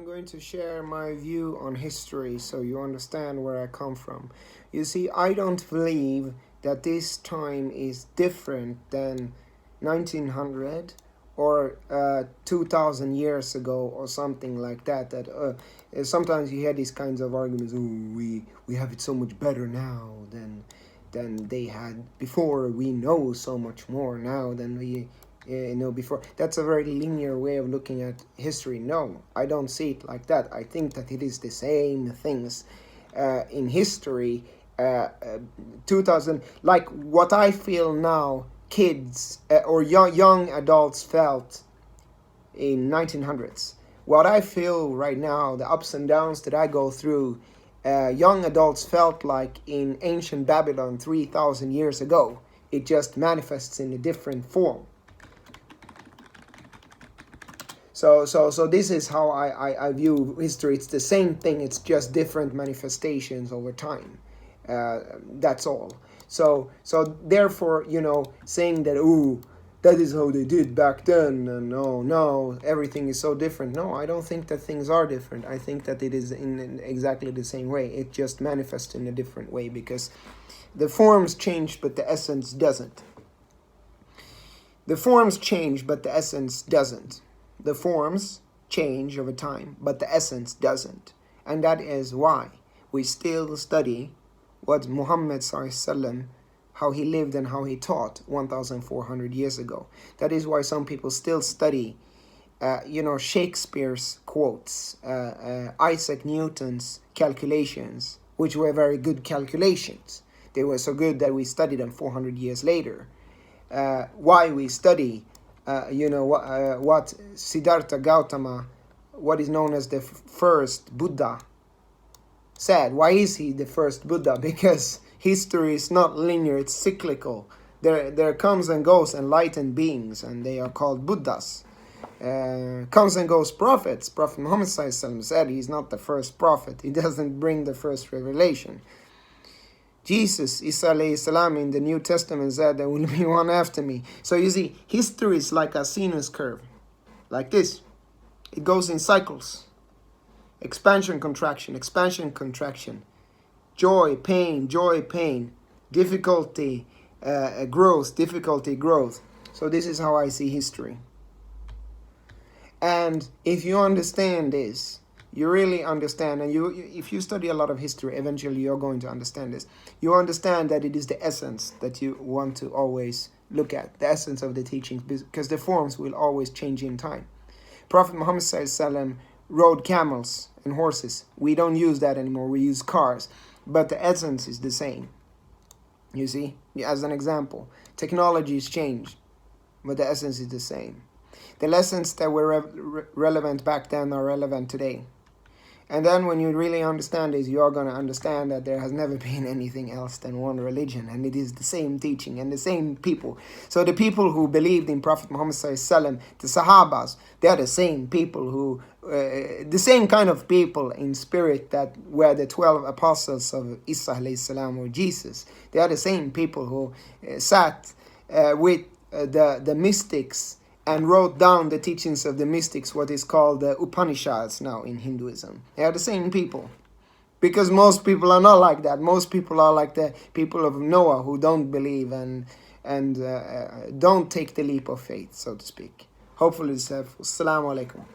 going to share my view on history so you understand where I come from. You see, I don't believe that this time is different than 1900 or 2000 years ago or something like that. Sometimes you hear these kinds of arguments, we have it so much better now than they had before. We know so much more now than we know before. That's a very linear way of looking at history. No, I don't see it like that. I think that it is the same things in history. 2000, like what I feel now, kids or young adults felt in 1900s. What I feel right now, the ups and downs that I go through, young adults felt like in ancient Babylon 3,000 years ago. It just manifests in a different form. So this is how I view history. It's the same thing, it's just different manifestations over time. That's all. So therefore, saying that, that is how they did back then, and no, everything is so different. No, I don't think that things are different. I think that it is in exactly the same way. It just manifests in a different way because the forms change, but the essence doesn't. The forms change, but the essence doesn't. The forms change over time, but the essence doesn't. And that is why we still study what Muhammad ﷺ, how he lived and how he taught 1,400 years ago. That is why some people still study, Shakespeare's quotes, Isaac Newton's calculations, which were very good calculations. They were so good that we study them 400 years later. Why we study what Siddhartha Gautama, what is known as the first Buddha, said. Why is he the first Buddha? Because history is not linear, it's cyclical. There comes and goes enlightened beings, and they are called Buddhas. Comes and goes prophets. Prophet Muhammad said he's not the first prophet. He doesn't bring the first revelation. Jesus, Isa alayhi salam, in the New Testament said there will be one after me. So you see, history is like a sinus curve, like this. It goes in cycles. Expansion, contraction, joy, pain, difficulty, growth. So this is how I see history. And if you understand this, you really understand, and if you study a lot of history, eventually you're going to understand this. You understand that it is the essence that you want to always look at, the essence of the teachings, because the forms will always change in time. Prophet Muhammad ﷺ rode camels and horses. We don't use that anymore, we use cars. But the essence is the same. You see, as an example, technology has changed, but the essence is the same. The lessons that were relevant back then are relevant today. And then when you really understand this, you're going to understand that there has never been anything else than one religion, and it is the same teaching and the same people. So the people who believed in Prophet Muhammad ﷺ, the Sahabas, they are the same people who, the same kind of people in spirit that were the 12 apostles of Isa alayhi salam or Jesus. They are the same people who sat with the mystics and wrote down the teachings of the mystics, what is called the Upanishads now in Hinduism. They are the same people. Because most people are not like that. Most people are like the people of Noah who don't believe and don't take the leap of faith, so to speak. Hopefully it's helpful. Assalamu alaikum.